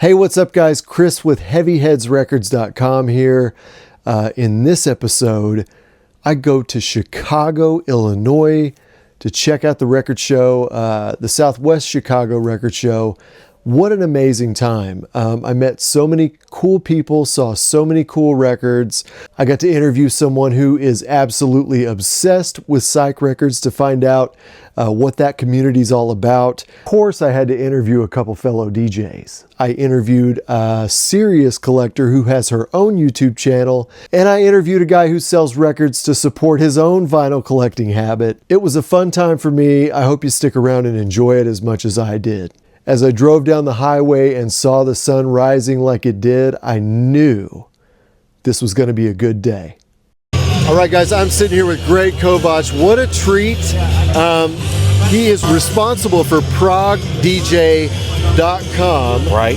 Hey, what's up, guys? Chris with HeavyHeadsRecords.com here. In this episode, I go to Chicago, Illinois to check out the record show, the Southwest Chicago Record Show. What an amazing time. I met so many cool people, saw so many cool records. I got to interview someone who is absolutely obsessed with Psych Records to find out what that community is all about. Of course, I had to interview a couple fellow DJs. I interviewed a serious collector who has her own YouTube channel, and I interviewed a guy who sells records to support his own vinyl collecting habit. It was a fun time for me. I hope you stick around and enjoy it as much as I did. As I drove down the highway and saw the sun rising like it did, I knew this was going to be a good day. All right, guys, I'm sitting here with Greg Kovach. What a treat. He is responsible for ProgDJ.com. Right.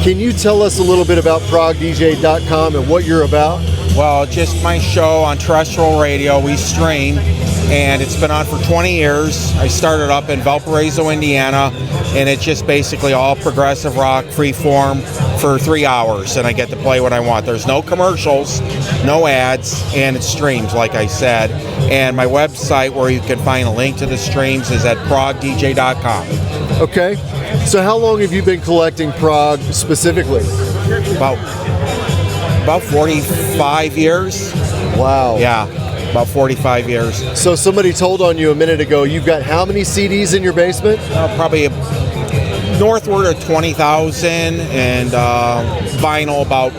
Can you tell us a little bit about ProgDJ.com and what you're about? Well, just my show on terrestrial radio. We stream, and it's been on for 20 years. I started up in Valparaiso, Indiana, and it's just basically all progressive rock, freeform for 3 hours, and I get to play what I want. There's no commercials, no ads, and it streams, like I said. And my website, where you can find a link to the streams, is at ProgDJ.com. Okay. So how long have you been collecting prog specifically? About 45 years. Wow. Yeah, about 45 years. So somebody told on you a minute ago, you've got how many CDs in your basement? Probably northward of 20,000, and vinyl about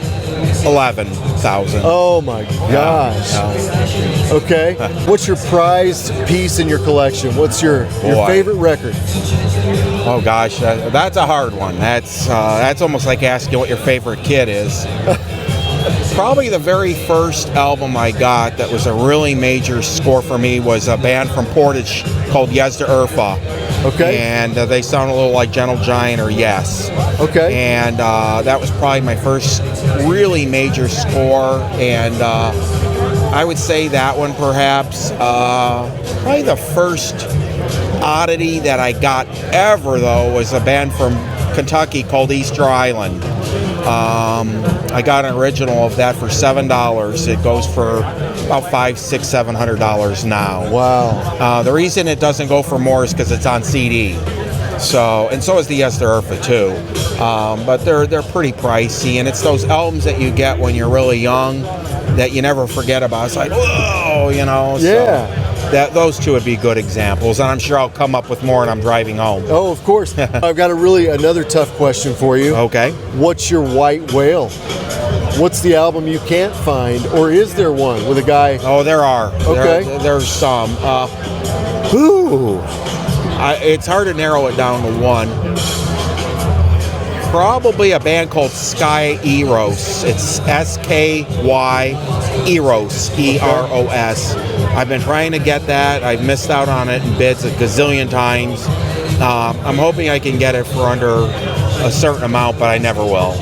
11,000. Oh my gosh. Yeah. Okay. What's your prized piece in your collection? What's your favorite record? Oh gosh, that's a hard one. That's almost like asking what your favorite kid is. Probably the very first album I got that was a really major score for me was a band from Portage called Yes to Urfa. Okay. And they sound a little like Gentle Giant or Yes. Okay. And that was probably my first really major score. And I would say that one perhaps. Probably the first oddity that I got ever, though, was a band from Kentucky called Easter Island. I got an original of that for $7. It goes for about $500, $600, $700 now. Wow. The reason it doesn't go for more is because it's on CD. So is the Yes to Urfa too. But they're pretty pricey, and it's those albums that you get when you're really young that you never forget about. It's like, whoa, you know. Yeah. So those two would be good examples, and I'm sure I'll come up with more when I'm driving home. Oh, of course. I've got another tough question for you. Okay. What's your white whale? What's the album you can't find, or is there one with a guy? Oh, there are. Okay. There's some. It's hard to narrow it down to one. Probably a band called Sky Eros. It's S-K-Y Eros, E-R-O-S. I've been trying to get that. I've missed out on it in bids a gazillion times. I'm hoping I can get it for under a certain amount, but I never will.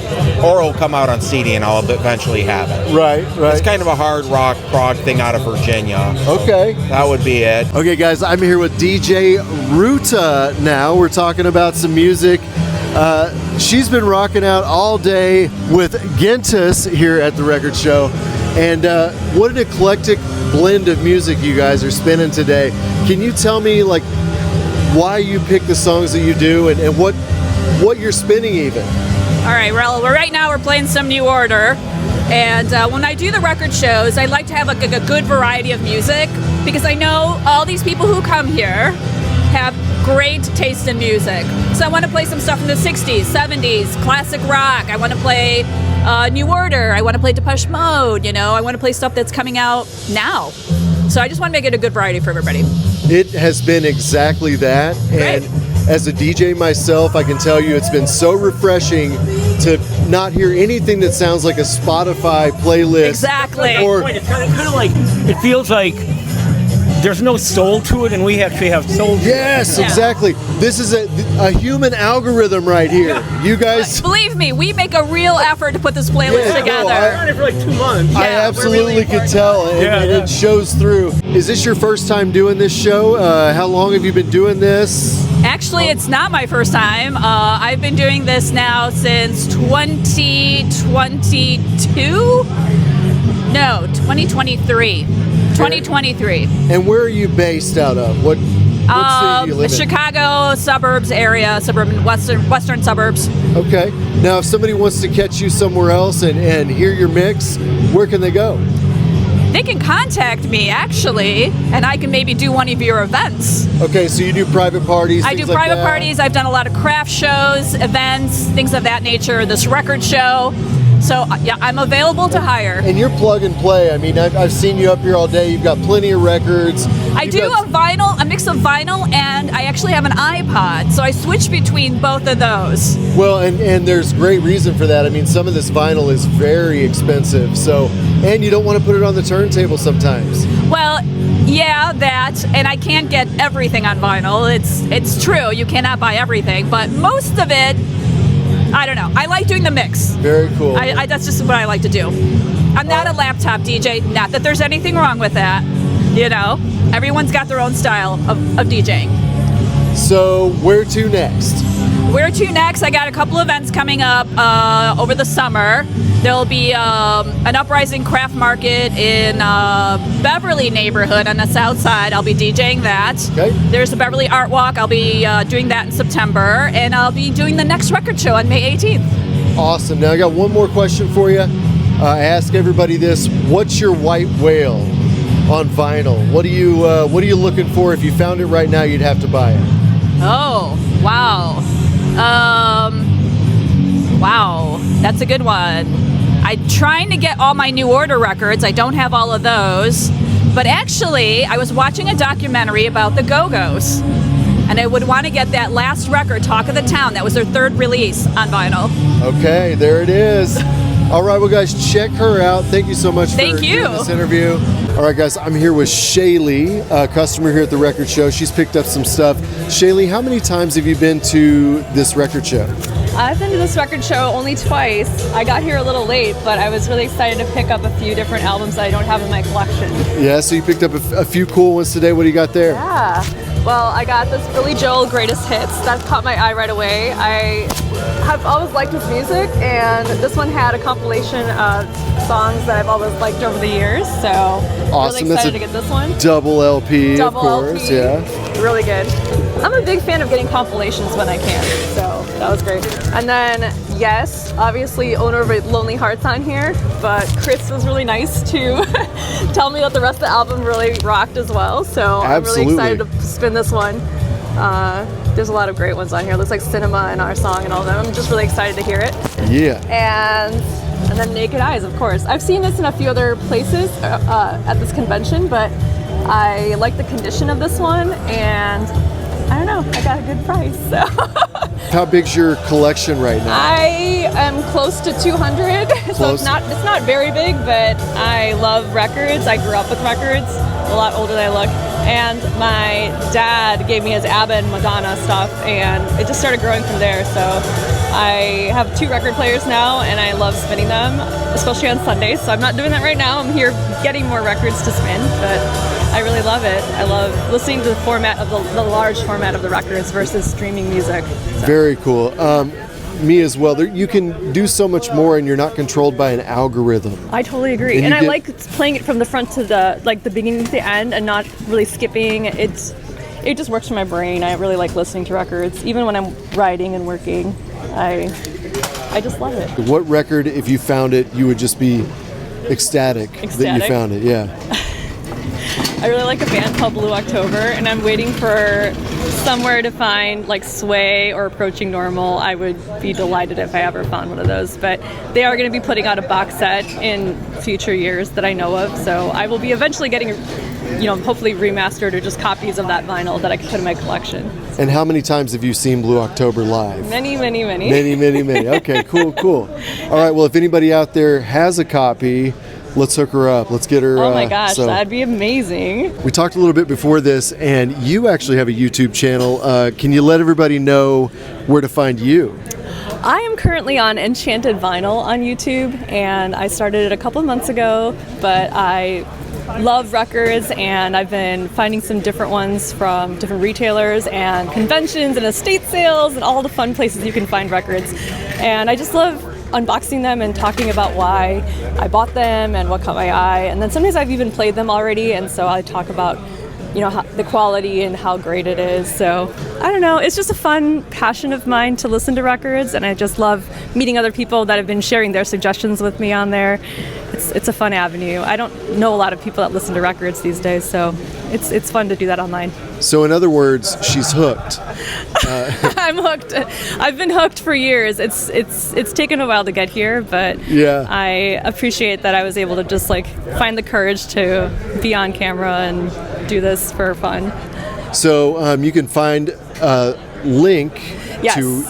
Or it'll come out on CD and I'll eventually have it. Right. It's kind of a hard rock prog thing out of Virginia. Okay. That would be it. Okay, guys, I'm here with DJ Ruta now. We're talking about some music. She's been rocking out all day with Gentis here at the record show. And what an eclectic blend of music you guys are spinning today. Can you tell me why you pick the songs that you do and what you're spinning even? All right, well, right now we're playing some New Order. And when I do the record shows, I like to have a good variety of music because I know all these people who come here have great taste in music. So I want to play some stuff from the 60s, 70s, classic rock. I want to play New Order. I want to play Depeche Mode. I want to play stuff that's coming out now. So I just want to make it a good variety for everybody. It has been exactly that. Great. And as a DJ myself, I can tell you it's been so refreshing to not hear anything that sounds like a Spotify playlist. Exactly. It's kind of like, it feels like there's no soul to it, and we actually have soul to it. Yes, exactly. This is a human algorithm right here. You guys... Believe me, we make a real effort to put this playlist together. I've done it for like 2 months. I absolutely could tell, and it shows through. Is this your first time doing this show? How long have you been doing this? Actually, it's not my first time. I've been doing this now since 2022? No, 2023. 2023. And where are you based out of? What city do you live in? Chicago suburbs area, suburban western suburbs. Okay. Now, if somebody wants to catch you somewhere else and hear your mix, where can they go? They can contact me, actually, and I can maybe do one of your events. Okay, so you do private parties? I do things like private that? parties. I've done a lot of craft shows, events, things of that nature, this record show. So, yeah, I'm available to hire. And you're plug and play. I mean, I've seen you up here all day. You've got plenty of records. I do a mix of vinyl, and I actually have an iPod, so I switch between both of those. Well, and there's great reason for that. I mean, some of this vinyl is very expensive, so, and you don't want to put it on the turntable sometimes. Well, yeah, that, and I can't get everything on vinyl. It's true, you cannot buy everything, but most of it, I don't know. I like doing the mix. Very cool. That's just what I like to do. I'm not a laptop DJ. Not that there's anything wrong with that. You know, everyone's got their own style of DJing. So where to next? Where to next? I got a couple events coming up over the summer. There'll be an Uprising Craft Market in Beverly neighborhood on the south side. I'll be DJing that. Okay. There's a Beverly Art Walk. I'll be doing that in September. And I'll be doing the next record show on May 18th. Awesome. Now I got one more question for you. I ask everybody this: what's your white whale on vinyl? What are you looking for? If you found it right now, you'd have to buy it. Oh, wow. Wow, that's a good one. I'm trying to get all my New Order records. I don't have all of those. But actually, I was watching a documentary about the Go-Go's. And I would want to get that last record, Talk of the Town. That was their third release on vinyl. Okay, there it is. All right, well, guys, check her out. Thank you so much for doing this interview. All right, guys, I'm here with Shaylee, a customer here at the record show. She's picked up some stuff. Shaylee, how many times have you been to this record show? I've been to this record show only twice. I got here a little late, but I was really excited to pick up a few different albums that I don't have in my collection. Yeah, so you picked up a few cool ones today. What do you got there? Yeah. Well, I got this Billy Joel Greatest Hits. That caught my eye right away. I have always liked his music, and this one had a compilation of songs that I've always liked over the years. So Awesome. really excited to get this one. Double LP, Double of course. LP. Yeah. Really good. I'm a big fan of getting compilations when I can, so that was great. And then, yes, obviously owner of Lonely Hearts on here, but Chris was really nice to tell me that the rest of the album really rocked as well. So Absolutely. I'm really excited to spin this one. There's a lot of great ones on here. Looks like Cinema and Our Song and all of them. I'm just really excited to hear it. Yeah. And then Naked Eyes, of course. I've seen this in a few other places at this convention, but I like the condition of this one, and I don't know, I got a good price. So. How big's your collection right now? I am close to 200, so it's not very big, but I love records. I grew up with records, a lot older than I look, and my dad gave me his ABBA and Madonna stuff, and it just started growing from there. So I have 2 record players now, and I love spinning them, especially on Sundays. So I'm not doing that right now. I'm here getting more records to spin, but I really love it. I love listening to the format of the large format of the records versus streaming music. So. Very cool. Me as well. You can do so much more, and you're not controlled by an algorithm. I totally agree, and I like playing it from the front to the beginning to the end, and not really skipping. It just works for my brain. I really like listening to records, even when I'm writing and working. I just love it. What record, if you found it, you would just be ecstatic that you found it? Yeah. I really like a band called Blue October, and I'm waiting for somewhere to find like Sway or Approaching Normal. I would be delighted if I ever found one of those, but they are going to be putting out a box set in future years that I know of, so I will be eventually getting, hopefully remastered or just copies of that vinyl that I can put in my collection. And how many times have you seen Blue October live? Many. Many. Okay, cool. All right, well, if anybody out there has a copy, let's hook her up. Let's get her. Oh my gosh, that'd be amazing. We talked a little bit before this, and you actually have a YouTube channel. Can you let everybody know where to find you? I am currently on Enchanted Vinyl on YouTube, and I started it a couple of months ago, but I love records, and I've been finding some different ones from different retailers and conventions and estate sales and all the fun places you can find records. And I just love unboxing them and talking about why I bought them and what caught my eye. And then sometimes I've even played them already, and so I talk about, you know, the quality and how great it is. So I don't know, it's just a fun passion of mine to listen to records, and I just love meeting other people that have been sharing their suggestions with me on there. It's a fun avenue. I don't know a lot of people that listen to records these days, so it's fun to do that online. So in other words, she's hooked. I'm hooked. I've been hooked for years. It's taken a while to get here, but Yeah. I appreciate that I was able to just like find the courage to be on camera and do this for fun. So you can find a link Yes. to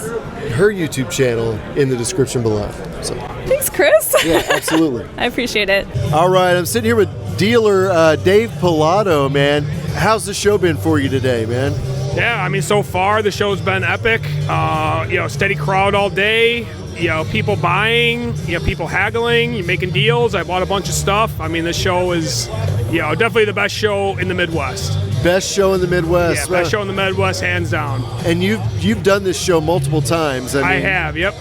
her YouTube channel in the description below. So Thanks, Chris. yeah, absolutely. I appreciate it. All right, I'm sitting here with dealer Dave Pilato, man. How's the show been for you today, man? Yeah, I mean, so far the show's been epic. You know, steady crowd all day. You know, people buying. You know, people haggling. You're making deals. I bought a bunch of stuff. I mean, this show is, you know, definitely the best show in the Midwest. Best show in the Midwest. Yeah, best show in the Midwest, hands down. And you've done this show multiple times. I have. Yep.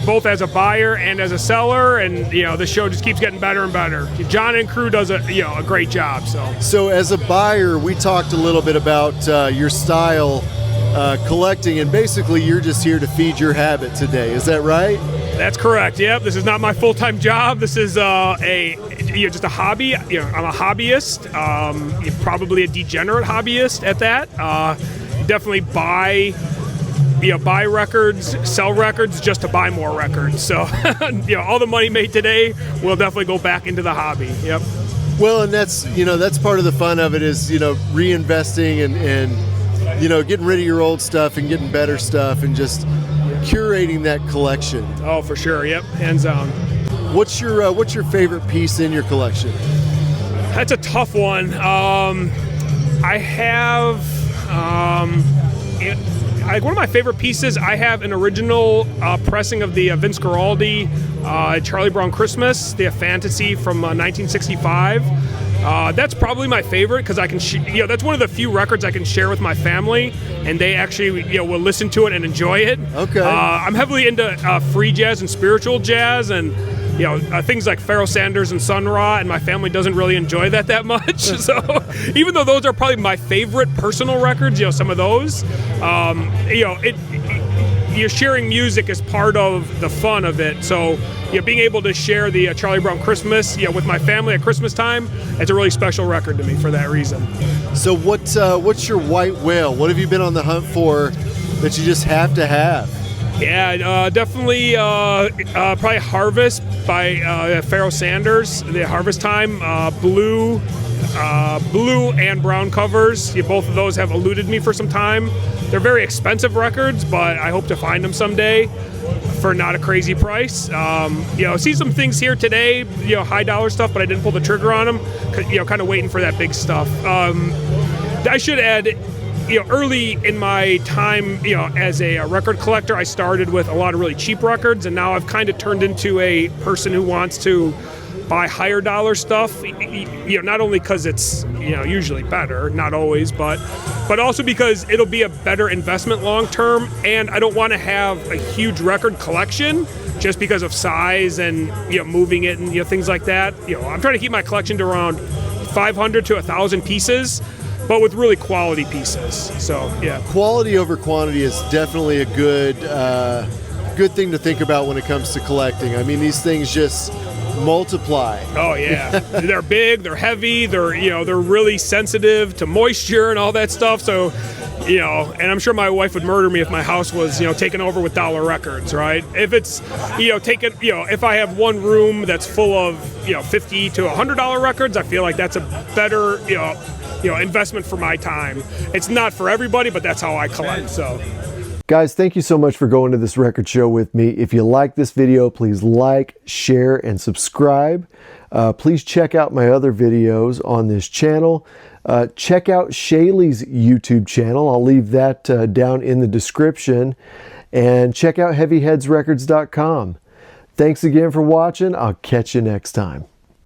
Both as a buyer and as a seller, and you know, the show just keeps getting better and better. John and crew does a great job. So as a buyer, we talked a little bit about your style collecting, and basically you're just here to feed your habit today. Is that right? That's correct. Yep. This is not my full-time job. This is just a hobby. You know, I'm a hobbyist. Probably a degenerate hobbyist at that. Definitely buy records, sell records just to buy more records. So, you know, all the money made today will definitely go back into the hobby. Yep. Well, and that's part of the fun of it is, reinvesting and getting rid of your old stuff and getting better stuff and just curating that collection. Oh, for sure. Yep. Hands down. What's your favorite piece in your collection? That's a tough one. I have one of my favorite pieces. I have an original pressing of the Vince Guaraldi Charlie Brown Christmas, the Fantasy from 1965. That's probably my favorite because I can, that's one of the few records I can share with my family, and they actually, will listen to it and enjoy it. Okay. I'm heavily into free jazz and spiritual jazz, and things like Pharoah Sanders and Sun Ra, and my family doesn't really enjoy that much. So even though those are probably my favorite personal records, some of those, you're sharing music is part of the fun of it. So, being able to share the Charlie Brown Christmas, with my family at Christmas time, it's a really special record to me for that reason. So what's your white whale? What have you been on the hunt for that you just have to have? Yeah, definitely probably Harvest by Pharoah Sanders, the Harvest Time, blue and brown covers. Both of those have eluded me for some time. They're very expensive records, but I hope to find them someday for not a crazy price. See some things here today, high dollar stuff, but I didn't pull the trigger on them, kind of waiting for that big stuff. I should add, early in my time, as a record collector, I started with a lot of really cheap records, and now I've kind of turned into a person who wants to buy higher dollar stuff, not only because it's, usually better, not always, but also because it'll be a better investment long term, and I don't want to have a huge record collection just because of size and, moving it and, things like that. I'm trying to keep my collection to around 500 to 1,000 pieces, but with really quality pieces. So, yeah. Quality over quantity is definitely a good thing to think about when it comes to collecting. I mean, these things just multiply. Oh yeah, they're big, they're heavy, they're really sensitive to moisture and all that stuff. So, and I'm sure my wife would murder me if my house was, taken over with dollar records, right? If it's, if I have one room that's full of, $50 to $100 records, I feel like that's a better, investment for my time. It's not for everybody, but that's how I collect. So. Guys, thank you so much for going to this record show with me. If you like this video, please like, share, and subscribe. Please check out my other videos on this channel. Check out Shaylee's YouTube channel. I'll leave that down in the description. And check out HeavyHeadsRecords.com. Thanks again for watching. I'll catch you next time.